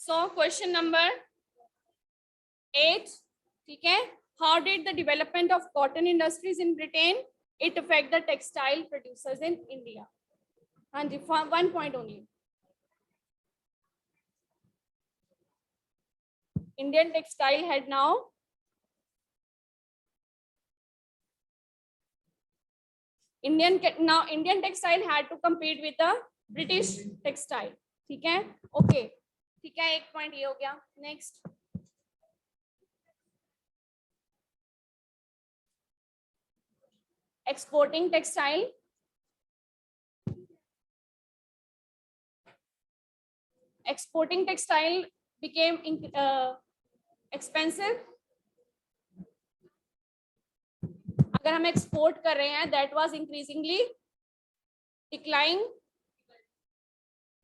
So question number 8, ठीक है. How did the development of cotton industries in Britain it affect the textile producers in India? हाँ जी, 1 point only. Indian textile had now Indian textile had to compete with the British textile. ठीक है. Okay. ठीक है, 1 point ये हो गया. Next. Exporting textile. Exporting textile became expensive. अगर हम एक्सपोर्ट कर रहे हैं, that was increasingly decline.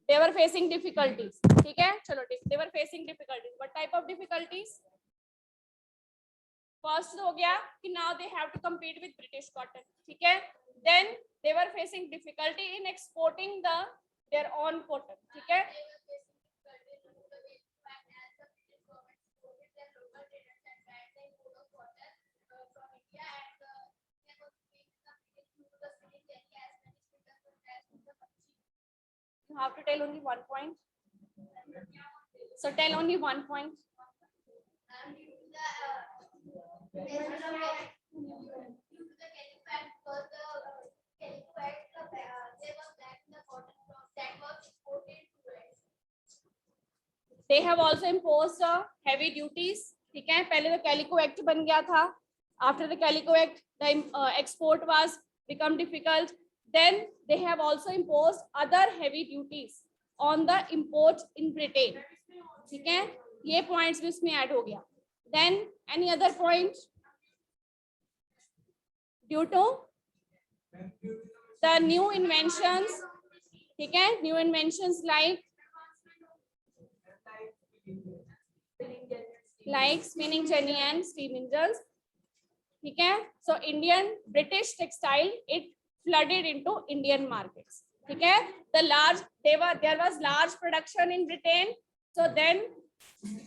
They were facing difficulties. ठीक है, चलो, they were facing difficulties. What type of difficulties? First हो गया कि now they have to compete with British cotton. ठीक है. Then they were facing difficulty in exporting their own cotton. ठीक है. You have to tell only 1 point. So tell only 1 point. They have also imposed heavy duties. ठीक है. पहले तो calico act बन गया था. After the Calico Act, the export was become difficult. Then they have also imposed other heavy duties on the import in Britain. ठीक है. ये points भी इसमें add हो गया. Then any other point? Due to the new inventions. ठीक है. New inventions like spinning jenny and steam engines. ठीक है. So British textile it flooded into Indian markets. ठीक है. There was large production in Britain. So then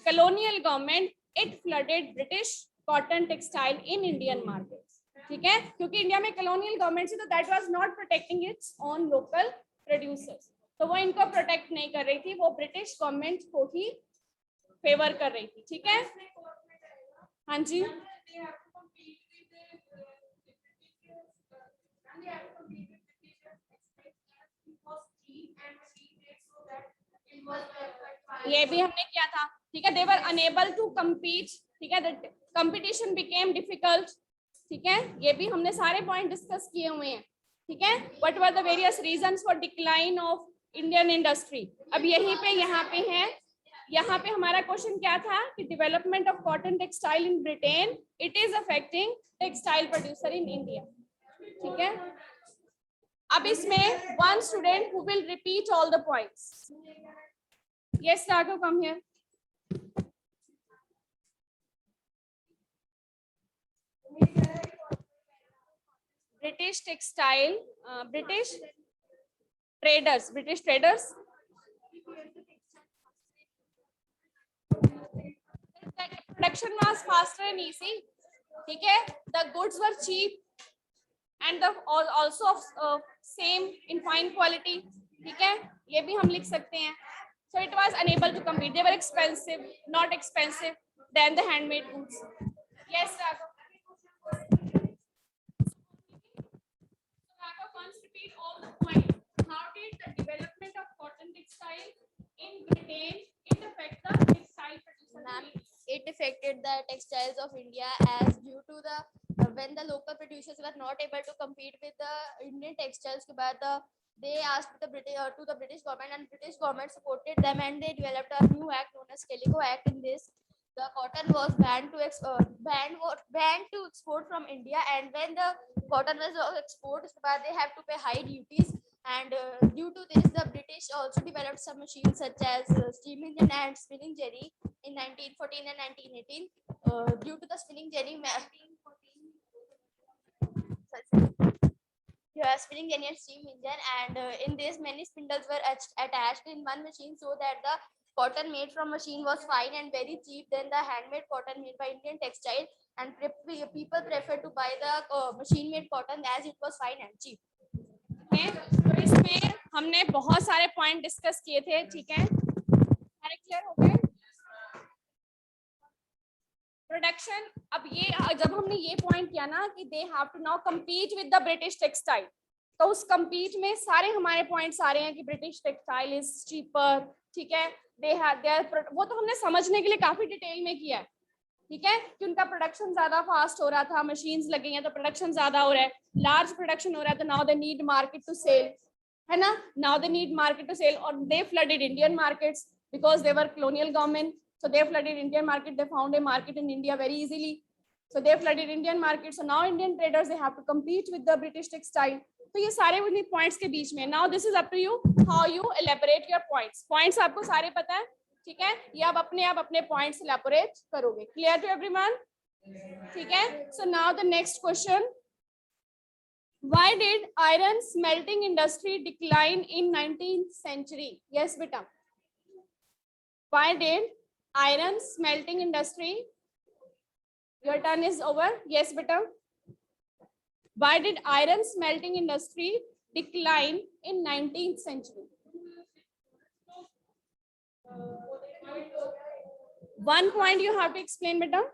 colonial government it flooded British cotton textile in Indian markets. ठीक है. क्योंकि India में colonial government थी, तो that was not protecting its own local producers. तो वो इनको protect नहीं कर रही थी, वो British government को ही फेवर कर रही थी. ठीक है. हाँ जी. ये भी हमने किया था. ठीक है. They were unable to compete. ठीक है. The competition became difficult. ठीक है. ये भी हमने सारे पॉइंट डिस्कस किए हुए हैं. ठीक है. What were the various reasons for decline of Indian industry? अब यहीं पे यहाँ पे है. यहाँ पे हमारा क्वेश्चन क्या था कि development of cotton textile in Britain it is affecting textile producer in India. ठीक है. अब इसमें one student who will repeat all the points. Yes Raghav, come here. British textile, British traders production was faster and easy. ठीक है. The goods were cheap and also of same in fine quality. ठीक है. ये भी हम लिख सकते हैं. So it was unable to compete. They were expensive, not expensive than the handmade goods. Yes, Raghav. Raghav, once repeat all the points. How did the development of cotton textile in Britain it affect the textile producer? It affected the textiles of India as due to the when the local producers were not able to compete with the Indian textiles. They asked the British government, and British government supported them, and they developed a new act known as Calico Act. In this, the cotton was banned to export from India, and when the cotton was exported, they have to pay high duties. And due to this, the British also developed some machines such as steam engine and spinning jenny in 1914 and 1918. Due to the spinning jenny, you have spinning jenny and steam engine, and in this many spindles were attached in one machine so that the cotton made from machine was fine and very cheap than the handmade cotton made by Indian textile, and people prefer to buy the machine made cotton as it was fine and cheap. तो इसमें हमने बहुत सारे point discuss किए थे, ठीक है, सारे क्लियर हो गए। प्रोडक्शन, अब ये जब हमने ये पॉइंट किया ना कि they have to now compete with the British textile, तो उस compete में सारे हमारे पॉइंट्स आ रहे हैं कि ब्रिटिश टेक्सटाइल इज चीपर, ठीक है, दे हैव देयर, वो तो हमने समझने के लिए काफी डिटेल में किया है, ठीक है, कि उनका प्रोडक्शन ज्यादा फास्ट हो रहा था, मशीन्स लगी हैं तो प्रोडक्शन ज्यादा हो रहा है, लार्ज प्रोडक्शन हो रहा है, तो now they need market to sell, है ना, now they need market to sell, और they flooded Indian markets because they were colonial government, so they flooded Indian market, they found a market in India very easily, so they flooded Indian market, so now Indian traders they have to compete with the British textile, तो ये सारे उन्हीं points के बीच में। Now this is up to you how you elaborate your points, points आपको सारे पता है, ठीक है, ये आप अपने पॉइंट्स एलेबोरेट करोगे, क्लियर टू एवरीवन, ठीक है। So now the next question, why did iron smelting industry decline in 19th century? Yes beta, why did iron smelting industry, your turn is over, yes beta, why did iron smelting industry decline in 19th century? One point you have to explain beta.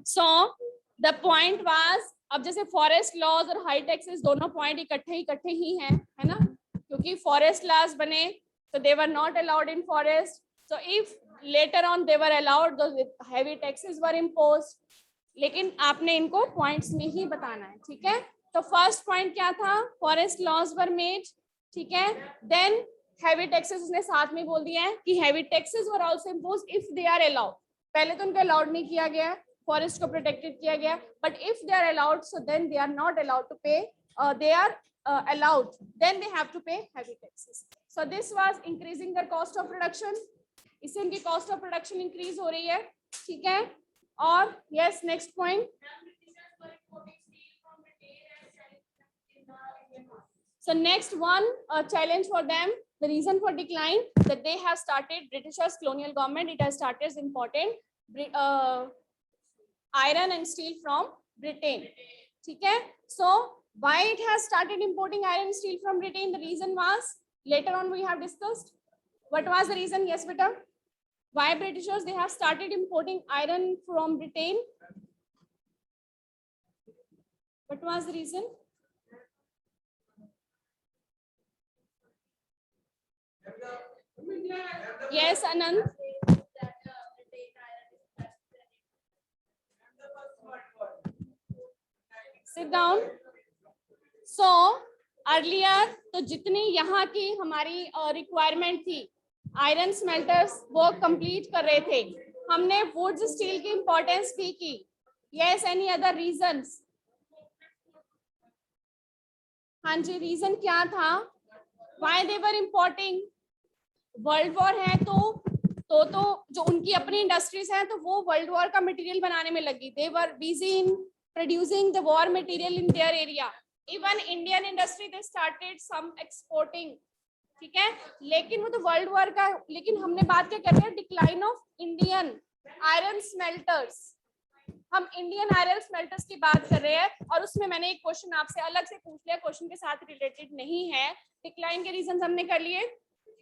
So the point was, अब जैसे forest laws और high taxes दोनों point इकट्ठे ही हैं, है ना, क्योंकि forest laws बने तो they were not allowed in forest, so if later on they were allowed heavy taxes were imposed, लेकिन आपने इनको पॉइंट्स में ही बताना है, ठीक है। तो फर्स्ट पॉइंट क्या था, फॉरेस्ट लॉज वर मेड, ठीक है, देन हैवी टैक्सेस उसने साथ में बोल दिया है कि heavy taxes were also imposed if they are allowed, पहले तो उनको अलाउड नहीं किया गया, फॉरेस्ट को प्रोटेक्टेड किया गया, but if they are allowed so then they are not allowed to pay, they are allowed, then they have to pay heavy taxes. So this was increasing their cost of production, इससे उनकी cost of production increase हो रही है, ठीक है। और yes, next point, so next one challenge for them, the reason for decline that they have started, Britishers colonial government, it has started important iron and steel from Britain, ठीक है। So why it has started importing iron and steel from Britain, the reason was later on we have discussed, what was the reason, yes beta, why Britishers they have started importing iron from Britain, what was the reason? Yes Anand, sit down. So earlier तो जितनी यहाँ की हमारी requirement थी, iron smelters वो complete कर रहे थे, हमने वुड स्टील की इंपॉर्टेंस भी की, यस एनी अदर रीजंस? हाँ जी, रीजन क्या था, why they were importing, world war है तो जो उनकी अपनी इंडस्ट्रीज हैं तो वो वर्ल्ड वॉर का मटेरियल बनाने में लगी, they were busy in producing the war material in their area, even Indian industry they started some exporting, ठीक है, लेकिन वो तो वर्ल्ड वॉर का, लेकिन हमने बात क्या कर रहे हैं, decline of Indian iron smelters, हम इंडियन आयरन स्मेल्टर्स की बात कर रहे हैं, और उसमें मैंने एक क्वेश्चन आपसे अलग से पूछ लिया, क्वेश्चन के साथ रिलेटेड नहीं है, डिक्लाइन के रीजन हमने कर लिए,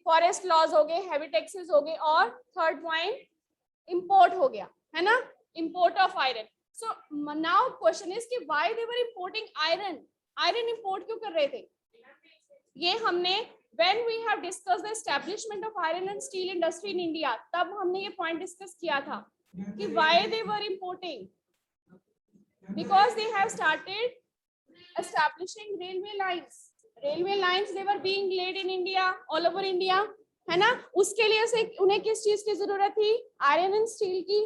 फॉरेस्ट लॉज हो गए, हैवी टैक्सेस हो गए, और थर्ड पॉइंट इंपोर्ट हो गया, है ना, import of iron. So now question is कि why they were importing iron, iron import क्यों कर रहे थे, ये हमने when we have discussed the establishment of iron and steel industry in India, तब हमने ये पॉइंट डिस्कस किया था कि why they were importing, because they have started establishing railway lines, they were being laid in India, all over India, है ना, उसके लिए से उन्हें किस चीज की जरूरत थी, आयरन एंड स्टील की.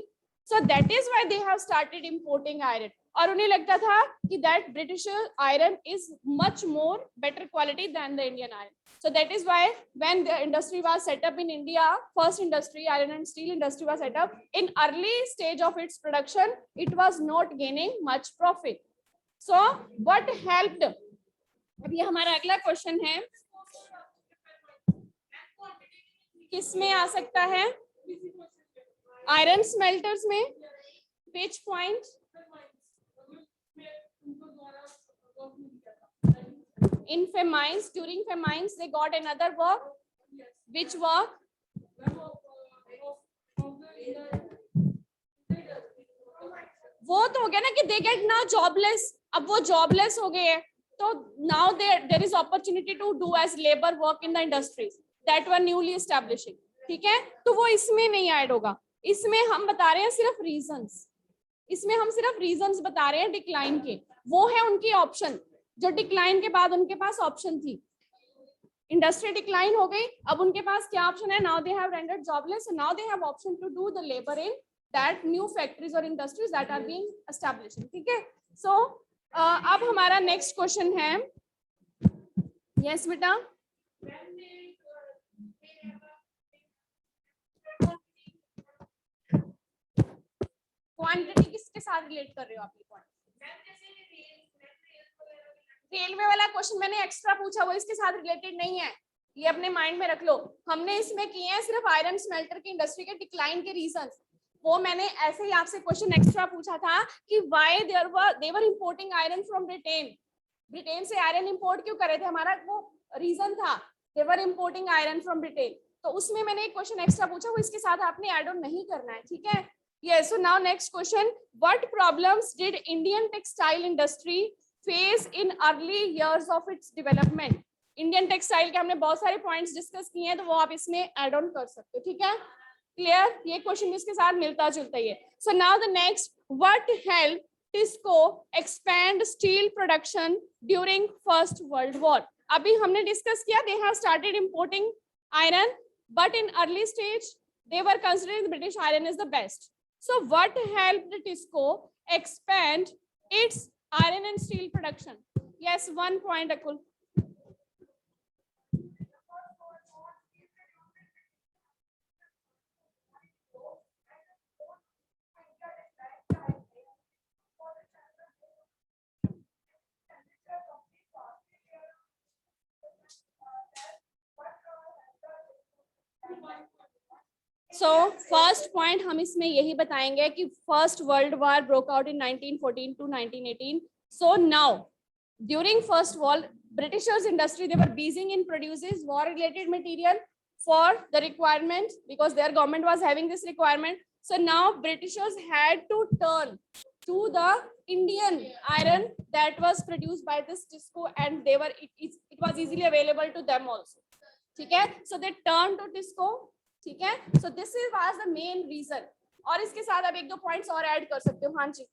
So that is why they have started importing iron. और उन्हें लगता था कि that British iron is much more better quality than the Indian iron. So that is why when the industry was set up in India, first industry, iron and steel industry was set up, in early stage of its production, it was not gaining much profit. So what helped? अब ये हमारा अगला question है, किसमें आ सकता है, iron smelters में, which point? In famines, during famines they got another work. Which work? वो तो हो गया ना कि they get now jobless. अब वो jobless हो गए हैं, तो now there is opportunity to do as labor work in the industries that were newly establishing. ठीक है, तो वो इसमें नहीं ऐड होगा. इसमें हम बता रहे हैं सिर्फ reasons. इसमें हम सिर्फ reasons बता रहे हैं डिक्लाइन के. वो है उनकी ऑप्शन, जो डिक्लाइन के बाद उनके पास ऑप्शन थी. इंडस्ट्री डिक्लाइन हो गई, अब उनके पास क्या ऑप्शन है, now they have rendered jobless, now they have option to do the labour in that new factories और industries that are being established. ठीक है, सो अब हमारा नेक्स्ट क्वेश्चन है. यस बेटा, क्वांटिटी किसके साथ रिलेट कर रहे हो आप? रेलवे वाला क्वेश्चन मैंने एक्स्ट्रा पूछा, वो इसके साथ रिलेटेड नहीं है, ये अपने माइंड में रख लो. हमने इसमें किए हैं सिर्फ आयरन स्मेल्टर की इंडस्ट्री के डिक्लाइन के रीजंस. वो मैंने ऐसे ही आपसे क्वेश्चन एक्स्ट्रा पूछा था कि why they were importing iron from Britain. Britain से आयरन इंपोर्ट क्यों कर रहे थे, हमारा वो रीजन था, दे were importing iron from Britain. तो उसमें मैंने एक क्वेश्चन एक्स्ट्रा पूछा, वो इसके साथ आपने ऐड ऑन नहीं करना है. ठीक है, yes. So now next question, what problems did Indian textile industry face in early years of its development. Indian textile के हमने बहुत सारे पॉइंट्स डिस्कस किए हैं, तो वो आप इसमें ऐड ऑन कर सकते हो. ठीक है, क्लियर, ये क्वेश्चन इसके साथ मिलता जुलता ही है. So now the next, what help TISCO expand steel production during first world war. अभी हमने डिस्कस किया, दे have started importing iron, but in early stage they were considering British iron is the best. So what helped TISCO expand it's iron and steel production? Yes, 1 point, Akul. So first point हम इसमें यही बताएंगे कि first world war broke out in 1914 to 1918. So now during first war, Britishers industry, they were busy in producing war related material for the requirement, because their government was having this requirement. So now Britishers had to turn to the Indian iron that was produced by this Tisco, and they were it was easily available to them also. ठीक है, so they turned to Tisco. ठीक है, so this was the main reason. और इसके साथ आप एक दो पॉइंट्स और ऐड कर सकते हो. हाँ जी,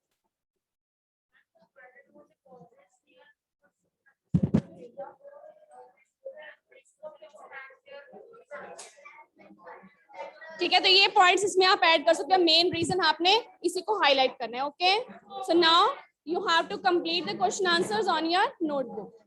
ठीक है, तो ये पॉइंट्स इसमें आप ऐड कर सकते हो. मेन रीजन आपने इसी को हाईलाइट करना है. Okay, so now you have to complete the question answers on your notebook.